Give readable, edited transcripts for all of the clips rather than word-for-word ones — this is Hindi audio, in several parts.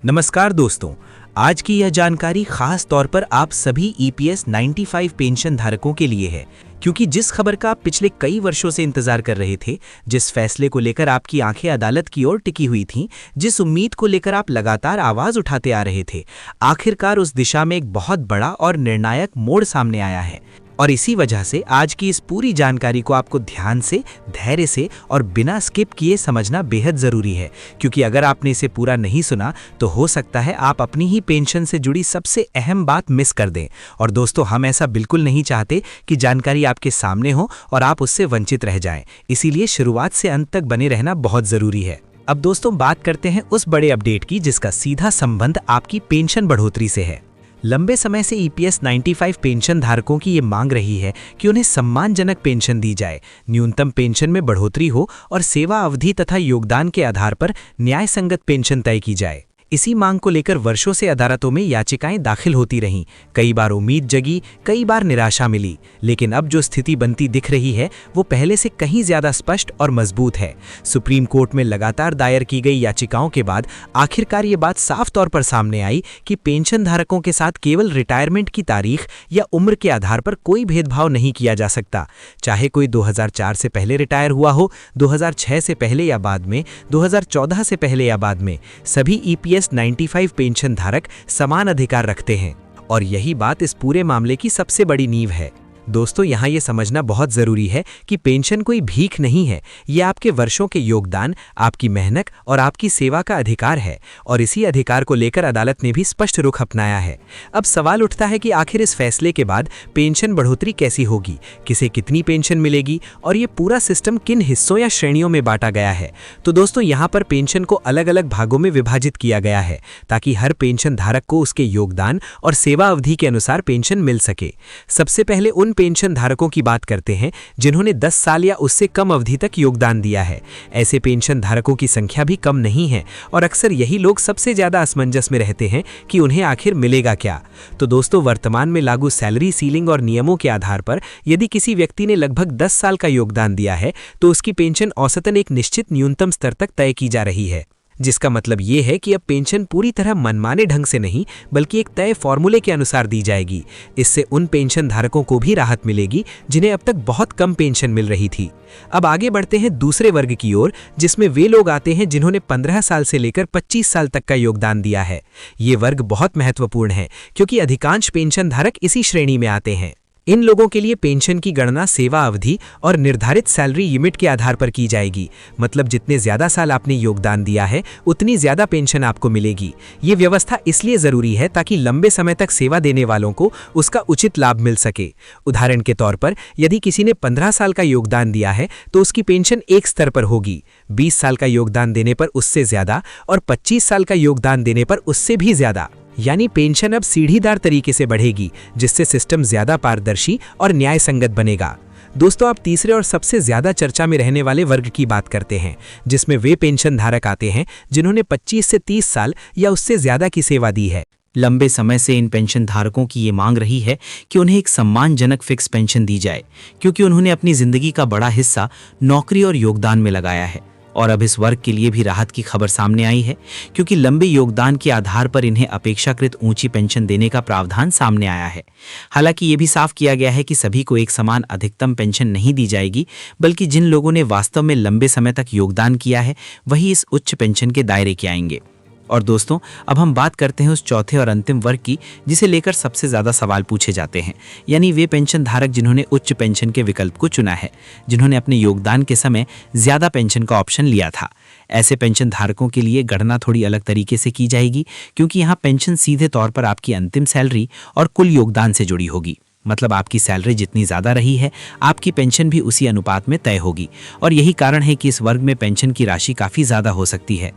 नमस्कार दोस्तों, आज की यह जानकारी खास तौर पर आप सभी ईपीएस 95 पेंशन धारकों के लिए है, क्योंकि जिस खबर का आप पिछले कई वर्षों से इंतजार कर रहे थे, जिस फैसले को लेकर आपकी आंखें अदालत की ओर टिकी हुई थीं, जिस उम्मीद को लेकर आप लगातार आवाज उठाते आ रहे थे, आखिरकार उस दिशा में एक बहुत बड़ा और निर्णायक मोड़ सामने आया है। और इसी वजह से आज की इस पूरी जानकारी को आपको ध्यान से, धैर्य से और बिना स्किप किए समझना बेहद ज़रूरी है, क्योंकि अगर आपने इसे पूरा नहीं सुना तो हो सकता है आप अपनी ही पेंशन से जुड़ी सबसे अहम बात मिस कर दें। और दोस्तों, हम ऐसा बिल्कुल नहीं चाहते कि जानकारी आपके सामने हो और आप उससे वंचित रह जाएं। इसीलिए शुरुआत से अंत तक बने रहना बहुत ज़रूरी है। अब दोस्तों, बात करते हैं उस बड़े अपडेट की जिसका सीधा संबंध आपकी पेंशन बढ़ोतरी से है। लंबे समय से ईपीएस 95 पेंशन धारकों की ये मांग रही है कि उन्हें सम्मानजनक पेंशन दी जाए, न्यूनतम पेंशन में बढ़ोतरी हो और सेवा अवधि तथा योगदान के आधार पर न्याय संगत पेंशन तय की जाए। इसी मांग को लेकर वर्षों से अदालतों में याचिकाएं दाखिल होती रहीं। कई बार उम्मीद जगी, कई बार निराशा मिली, लेकिन अब जो स्थिति बनती दिख रही है वो पहले से कहीं ज्यादा स्पष्ट और मजबूत है। सुप्रीम कोर्ट में लगातार दायर की गई याचिकाओं के बाद आखिरकार ये बात साफ तौर पर सामने आई कि पेंशन धारकों के साथ केवल रिटायरमेंट की तारीख या उम्र के आधार पर कोई भेदभाव नहीं किया जा सकता। चाहे कोई 2004 से पहले रिटायर हुआ हो, 2006 से पहले या बाद में, 2014 से पहले या बाद में, सभी ईपीएस 95 पेंशन धारक समान अधिकार रखते हैं। और यही बात इस पूरे मामले की सबसे बड़ी नींव है। दोस्तों, यहाँ ये समझना बहुत ज़रूरी है कि पेंशन कोई भीख नहीं है, ये आपके वर्षों के योगदान, आपकी मेहनत और आपकी सेवा का अधिकार है। और इसी अधिकार को लेकर अदालत ने भी स्पष्ट रुख अपनाया है। अब सवाल उठता है कि आखिर इस फैसले के बाद पेंशन बढ़ोतरी कैसी होगी, किसे कितनी पेंशन मिलेगी और ये पूरा सिस्टम किन हिस्सों या श्रेणियों में बांटा गया है। तो दोस्तों, यहाँ पर पेंशन को अलग अलग भागों में विभाजित किया गया है ताकि हर पेंशन धारक को उसके योगदान और सेवा अवधि के अनुसार पेंशन मिल सके। सबसे पहले उन पेंशन धारकों की बात करते हैं जिन्होंने 10 साल या उससे कम अवधि तक योगदान दिया है। ऐसे पेंशन धारकों की संख्या भी कम नहीं है और अक्सर यही लोग सबसे ज्यादा असमंजस में रहते हैं कि उन्हें आखिर मिलेगा क्या। तो दोस्तों, वर्तमान में लागू सैलरी सीलिंग और नियमों के आधार पर यदि किसी व्यक्ति ने लगभग 10 साल का योगदान दिया है तो उसकी पेंशन औसतन एक निश्चित न्यूनतम स्तर तक तय की जा रही है, जिसका मतलब ये है कि अब पेंशन पूरी तरह मनमाने ढंग से नहीं बल्कि एक तय फॉर्मूले के अनुसार दी जाएगी। इससे उन पेंशन धारकों को भी राहत मिलेगी जिन्हें अब तक बहुत कम पेंशन मिल रही थी। अब आगे बढ़ते हैं दूसरे वर्ग की ओर, जिसमें वे लोग आते हैं जिन्होंने 15 साल से लेकर 25 साल तक का योगदान दिया है। ये वर्ग बहुत महत्वपूर्ण है क्योंकि अधिकांश पेंशन धारक इसी श्रेणी में आते हैं। इन लोगों के लिए पेंशन की गणना सेवा अवधि और निर्धारित सैलरी लिमिट के आधार पर की जाएगी। मतलब जितने ज्यादा साल आपने योगदान दिया है उतनी ज्यादा पेंशन आपको मिलेगी। ये व्यवस्था इसलिए जरूरी है ताकि लंबे समय तक सेवा देने वालों को उसका उचित लाभ मिल सके। उदाहरण के तौर पर यदि किसी ने 15 साल का योगदान दिया है तो उसकी पेंशन एक स्तर पर होगी, 20 साल का योगदान देने पर उससे ज्यादा और 25 साल का योगदान देने पर उससे भी ज्यादा। यानी पेंशन अब सीढ़ीदार तरीके से बढ़ेगी, जिससे सिस्टम ज्यादा पारदर्शी और न्याय संगत बनेगा। दोस्तों, अब तीसरे और सबसे ज्यादा चर्चा में रहने वाले वर्ग की बात करते हैं, जिसमें वे पेंशन धारक आते हैं जिन्होंने 25 से 30 साल या उससे ज्यादा की सेवा दी है। लंबे समय से इन पेंशन धारकों की ये मांग रही है कि उन्हें एक सम्मानजनक फिक्स पेंशन दी जाए, क्योंकि उन्होंने अपनी जिंदगी का बड़ा हिस्सा नौकरी और योगदान में लगाया है। और अब इस वर्ग के लिए भी राहत की खबर सामने आई है, क्योंकि लंबे योगदान के आधार पर इन्हें अपेक्षाकृत ऊंची पेंशन देने का प्रावधान सामने आया है। हालांकि ये भी साफ किया गया है कि सभी को एक समान अधिकतम पेंशन नहीं दी जाएगी, बल्कि जिन लोगों ने वास्तव में लंबे समय तक योगदान किया है वही इस उच्च पेंशन के दायरे के आएंगे। और दोस्तों, अब हम बात करते हैं उस चौथे और अंतिम वर्ग की जिसे लेकर सबसे ज्यादा सवाल पूछे जाते हैं, यानी वे पेंशन धारक जिन्होंने उच्च पेंशन के विकल्प को चुना है, जिन्होंने अपने योगदान के समय ज्यादा पेंशन का ऑप्शन लिया था। ऐसे पेंशन धारकों के लिए गणना थोड़ी अलग तरीके से की जाएगी, क्योंकि यहाँ पेंशन सीधे तौर पर आपकी अंतिम सैलरी और कुल योगदान से जुड़ी होगी। मतलब आपकी सैलरी जितनी ज्यादा रही है, आपकी पेंशन भी उसी अनुपात में तय होगी। और यही कारण है कि इस वर्ग में पेंशन की राशि काफी ज्यादा हो सकती है।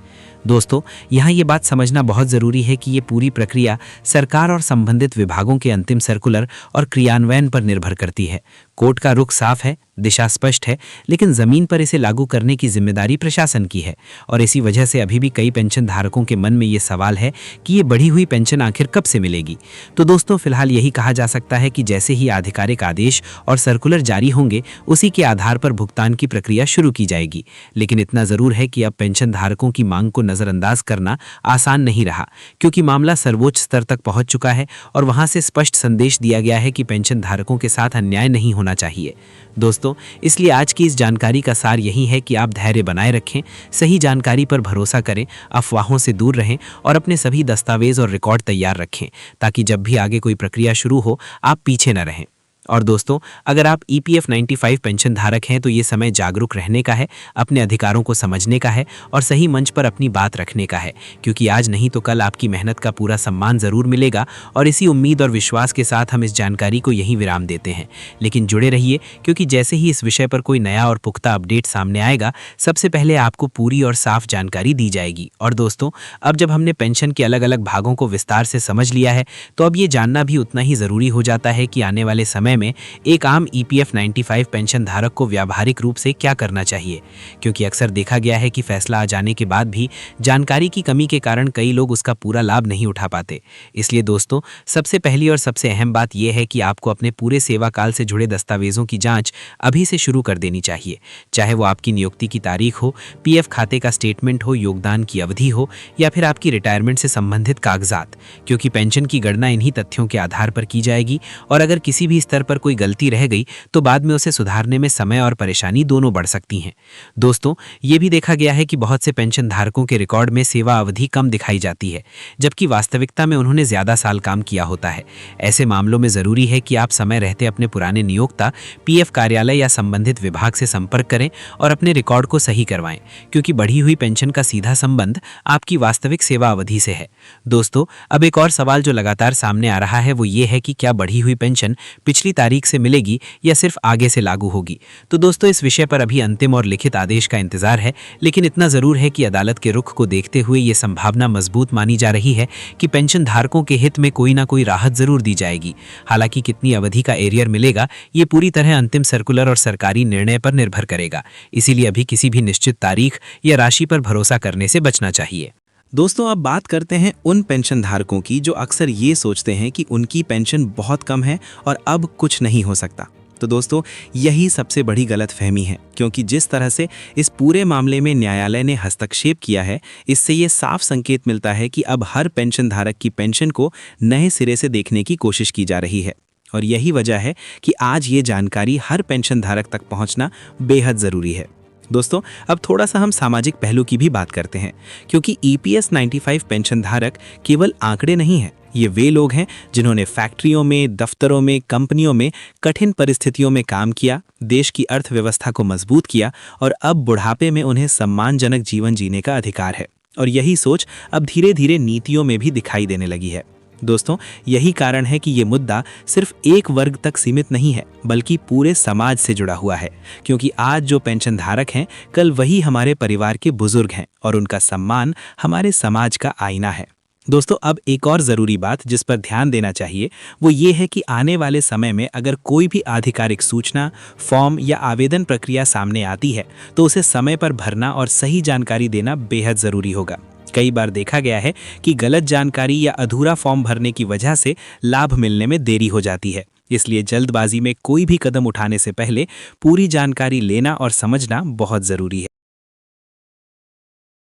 दोस्तों, यहाँ ये बात समझना बहुत ज़रूरी है कि ये पूरी प्रक्रिया सरकार और संबंधित विभागों के अंतिम सर्कुलर और क्रियान्वयन पर निर्भर करती है। कोर्ट का रुख साफ है, दिशा स्पष्ट है, लेकिन जमीन पर इसे लागू करने की जिम्मेदारी प्रशासन की है। और इसी वजह से अभी भी कई पेंशन धारकों के मन में ये सवाल है कि ये बढ़ी हुई पेंशन आखिर कब से मिलेगी। तो दोस्तों, फिलहाल यही कहा जा सकता है कि जैसे ही आधिकारिक आदेश और सर्कुलर जारी होंगे, उसी के आधार पर भुगतान की प्रक्रिया शुरू की जाएगी। लेकिन इतना जरूर है कि अब पेंशन धारकों की मांग को नज़रअंदाज करना आसान नहीं रहा, क्योंकि मामला सर्वोच्च स्तर तक पहुंच चुका है और वहां से स्पष्ट संदेश दिया गया है कि पेंशन धारकों के साथ अन्याय नहीं होना चाहिए। दोस्तों, इसलिए आज की इस जानकारी का सार यही है कि आप धैर्य बनाए रखें, सही जानकारी पर भरोसा करें, अफवाहों से दूर रहें और अपने सभी दस्तावेज और रिकॉर्ड तैयार रखें, ताकि जब भी आगे कोई प्रक्रिया शुरू हो आप पीछे न रहें। और दोस्तों, अगर आप EPF 95 पेंशन धारक हैं तो ये समय जागरूक रहने का है, अपने अधिकारों को समझने का है और सही मंच पर अपनी बात रखने का है, क्योंकि आज नहीं तो कल आपकी मेहनत का पूरा सम्मान ज़रूर मिलेगा। और इसी उम्मीद और विश्वास के साथ हम इस जानकारी को यहीं विराम देते हैं। लेकिन जुड़े रहिए, क्योंकि जैसे ही इस विषय पर कोई नया और पुख्ता अपडेट सामने आएगा, सबसे पहले आपको पूरी और साफ जानकारी दी जाएगी। और दोस्तों, अब जब हमने पेंशन के अलग अलग भागों को विस्तार से समझ लिया है, तो अब ये जानना भी उतना ही ज़रूरी हो जाता है कि आने वाले समय में एक आम EPF 95 पेंशन धारक को व्यावहारिक रूप से क्या करना चाहिए, क्योंकि अक्सर देखा गया है कि फैसला आ जाने के बाद भी जानकारी की कमी के कारण कई लोग उसका पूरा लाभ नहीं उठा पाते। इसलिए दोस्तों, सबसे पहली और सबसे अहम बात यह है कि आपको अपने पूरे सेवा काल से जुड़े दस्तावेजों की जांच अभी से शुरू कर देनी चाहिए, चाहे वो आपकी नियुक्ति की तारीख हो, PF खाते का स्टेटमेंट हो, योगदान की अवधि हो या फिर आपकी रिटायरमेंट से संबंधित कागजात, क्योंकि पेंशन की गणना इन्हीं तथ्यों के आधार पर की जाएगी और अगर किसी भी स्तर पर कोई गलती रह गई तो बाद में उसे सुधारने में समय और परेशानी दोनों बढ़ सकती हैं। दोस्तों, ये भी देखा गया है कि बहुत से पेंशन धारकों के रिकॉर्ड में सेवा अवधि कम दिखाई जाती है, जबकि वास्तविकता में उन्होंने ज्यादा साल काम किया होता है। ऐसे मामलों में जरूरी है कि आप समय रहते अपने पुराने नियोक्ता, PF कार्यालय या संबंधित विभाग से संपर्क करें और अपने रिकॉर्ड को सही करवाएं, क्योंकि बढ़ी हुई पेंशन का सीधा संबंध आपकी वास्तविक सेवा अवधि से है। दोस्तों, अब एक और सवाल जो लगातार सामने आ रहा है वो ये है कि क्या बढ़ी हुई पेंशन पिछली तारीख से मिलेगी या सिर्फ आगे से लागू होगी। तो दोस्तों, इस विषय पर अभी अंतिम और लिखित आदेश का इंतजार है, लेकिन इतना जरूर है कि अदालत के रुख को देखते हुए ये संभावना मजबूत मानी जा रही है कि पेंशन धारकों के हित में कोई ना कोई राहत जरूर दी जाएगी। हालांकि कितनी अवधि का एरियर मिलेगा ये पूरी तरह अंतिम सर्कुलर और सरकारी निर्णय पर निर्भर करेगा, इसीलिए अभी किसी भी निश्चित तारीख या राशि पर भरोसा करने से बचना चाहिए। दोस्तों, अब बात करते हैं उन पेंशन धारकों की जो अक्सर ये सोचते हैं कि उनकी पेंशन बहुत कम है और अब कुछ नहीं हो सकता। तो दोस्तों, यही सबसे बड़ी गलतफहमी है, क्योंकि जिस तरह से इस पूरे मामले में न्यायालय ने हस्तक्षेप किया है, इससे ये साफ संकेत मिलता है कि अब हर पेंशन धारक की पेंशन को नए सिरे से देखने की कोशिश की जा रही है। और यही वजह है कि आज ये जानकारी हर पेंशन धारक तक पहुंचना बेहद ज़रूरी है। दोस्तों, अब थोड़ा सा हम सामाजिक पहलू की भी बात करते हैं, क्योंकि EPF 95 पेंशन धारक केवल आंकड़े नहीं हैं। ये वे लोग हैं जिन्होंने फैक्ट्रियों में, दफ्तरों में, कंपनियों में कठिन परिस्थितियों में काम किया, देश की अर्थव्यवस्था को मजबूत किया और अब बुढ़ापे में उन्हें सम्मानजनक जीवन जीने का अधिकार है। और यही सोच अब धीरे धीरे नीतियों में भी दिखाई देने लगी है। दोस्तों, यही कारण है कि ये मुद्दा सिर्फ एक वर्ग तक सीमित नहीं है, बल्कि पूरे समाज से जुड़ा हुआ है, क्योंकि आज जो पेंशन धारक हैं, कल वही हमारे परिवार के बुजुर्ग हैं और उनका सम्मान हमारे समाज का आईना है। दोस्तों, अब एक और ज़रूरी बात जिस पर ध्यान देना चाहिए वो ये है कि आने वाले समय में अगर कोई भी आधिकारिक सूचना, फॉर्म या आवेदन प्रक्रिया सामने आती है तो उसे समय पर भरना और सही जानकारी देना बेहद ज़रूरी होगा। कई बार देखा गया है कि गलत जानकारी या अधूरा फॉर्म भरने की वजह से लाभ मिलने में देरी हो जाती है। इसलिए जल्दबाजी में कोई भी कदम उठाने से पहले पूरी जानकारी लेना और समझना बहुत ज़रूरी है।